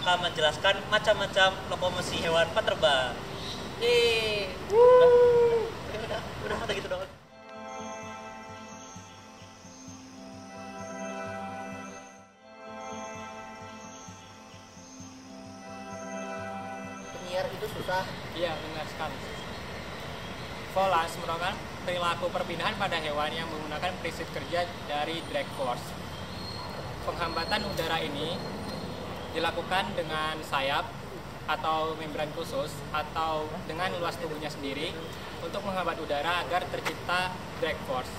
akan menjelaskan macam-macam lokomosi hewan penerbang. Udah gitu doang. Penyiar itu susah. Iya, benar sekali. Volans merupakan perilaku perpindahan pada hewan yang menggunakan prinsip kerja dari drag force. Penghambatan udara ini dilakukan dengan sayap atau membran khusus atau dengan luas tubuhnya sendiri untuk menghambat udara agar tercipta drag force.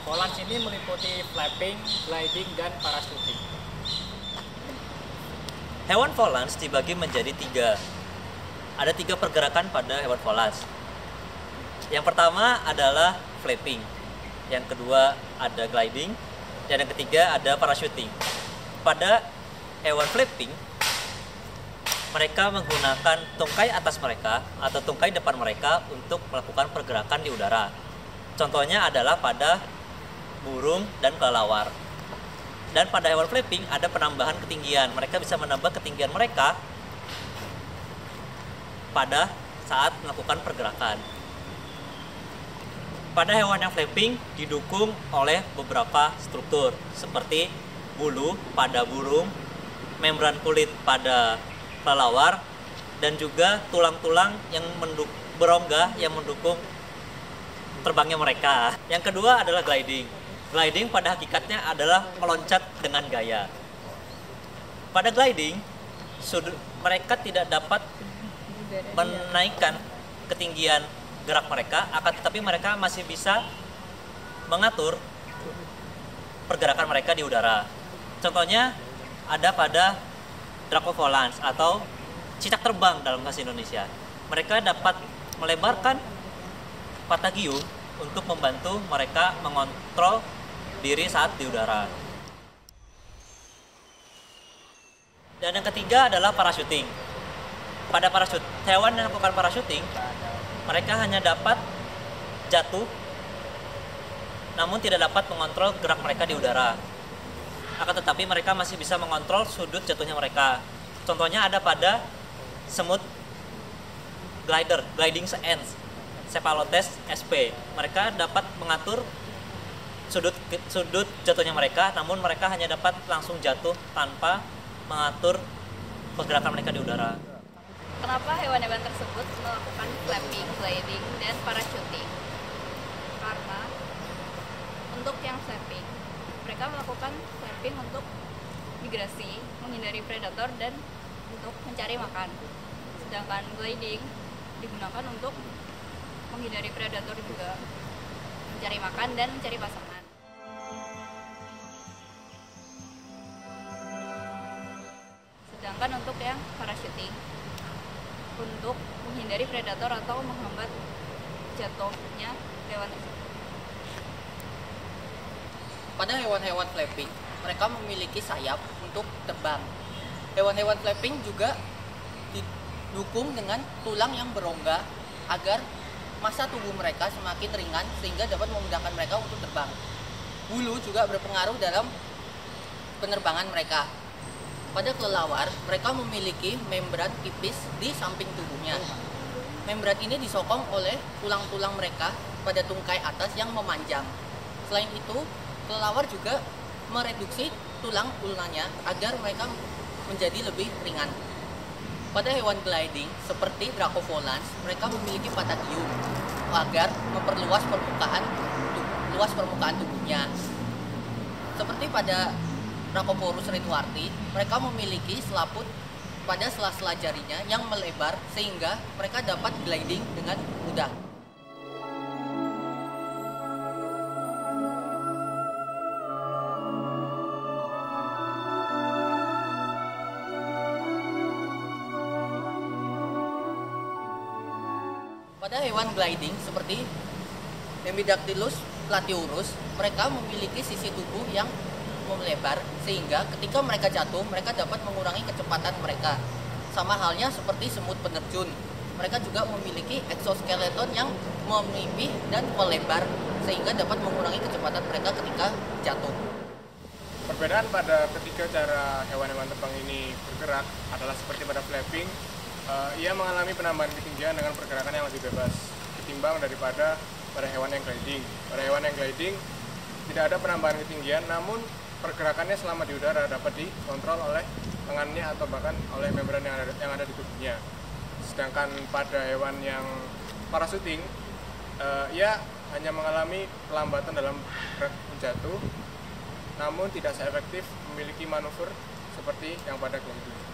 Volans ini meliputi flapping, gliding, dan parachuting. Hewan volans dibagi menjadi tiga. Ada tiga pergerakan pada hewan volans. Yang pertama adalah flapping, yang kedua ada gliding, dan yang ketiga ada parachuting. Pada hewan flapping, mereka menggunakan tungkai atas mereka atau tungkai depan mereka untuk melakukan pergerakan di udara. Contohnya adalah pada burung dan kelelawar. Dan pada hewan flapping ada penambahan ketinggian. Mereka bisa menambah ketinggian mereka pada saat melakukan pergerakan. Pada hewan yang flapping didukung oleh beberapa struktur seperti bulu pada burung, membran kulit pada kelelawar, dan juga tulang-tulang yang berongga yang mendukung terbangnya mereka. Yang kedua adalah gliding. Gliding pada hakikatnya adalah meloncat dengan gaya. Pada gliding, mereka tidak dapat menaikkan ketinggian gerak mereka, akan tetapi mereka masih bisa mengatur pergerakan mereka di udara. Contohnya ada pada Dracovolans atau cicak terbang dalam bahasa Indonesia. Mereka dapat melebarkan patagium untuk membantu mereka mengontrol diri saat di udara. Dan yang ketiga adalah parachuting. Pada hewan yang melakukan parachuting, mereka hanya dapat jatuh, namun tidak dapat mengontrol gerak mereka di udara. Akan tetapi mereka masih bisa mengontrol sudut jatuhnya mereka. Contohnya ada pada semut glider, gliding ants, Cephalotes sp. Mereka dapat mengatur sudut jatuhnya mereka, namun mereka hanya dapat langsung jatuh tanpa mengatur pergerakan mereka di udara. Kenapa hewan-hewan tersebut melakukan flapping, gliding, dan parachuting? Karena untuk yang flapping, mereka melakukan flapping untuk migrasi, menghindari predator, dan untuk mencari makan. Sedangkan gliding digunakan untuk menghindari predator juga, mencari makan dan mencari pasangan. Sedangkan untuk yang parachuting, untuk menghindari predator atau menghambat jatuhnya hewan tersebut. Pada hewan-hewan flapping, mereka memiliki sayap untuk terbang. Hewan-hewan flapping juga didukung dengan tulang yang berongga agar massa tubuh mereka semakin ringan sehingga dapat memudahkan mereka untuk terbang. Bulu juga berpengaruh dalam penerbangan mereka. Pada kelelawar, mereka memiliki membran tipis di samping tubuhnya. Membran ini disokong oleh tulang-tulang mereka pada tungkai atas yang memanjang. Selain itu, kelelawar juga mereduksi tulang ulnanya agar mereka menjadi lebih ringan. Pada hewan gliding seperti Dracovolans, mereka memiliki patagium agar memperluas luas permukaan tubuhnya. Seperti pada Rhacoporus renuarti, mereka memiliki selaput pada sela-sela jarinya yang melebar sehingga mereka dapat gliding dengan mudah. Pada hewan gliding seperti Hemidactylus platyurus, mereka memiliki sisi tubuh yang melebar sehingga ketika mereka jatuh, mereka dapat mengurangi kecepatan mereka. Sama halnya seperti semut penerjun, mereka juga memiliki exoskeleton yang memipih dan melebar sehingga dapat mengurangi kecepatan mereka ketika jatuh. Perbedaan pada ketiga cara hewan-hewan terbang ini bergerak adalah seperti pada flapping, ia mengalami penambahan ketinggian dengan pergerakan yang lebih bebas ketimbang daripada pada hewan yang gliding. Pada hewan yang gliding tidak ada penambahan ketinggian, namun pergerakannya selama di udara dapat dikontrol oleh lengannya atau bahkan oleh membran yang ada di tubuhnya. Sedangkan pada hewan yang parachuting, ia hanya mengalami pelambatan dalam gerak menjatuh, namun tidak seefektif memiliki manuver seperti yang pada gliding.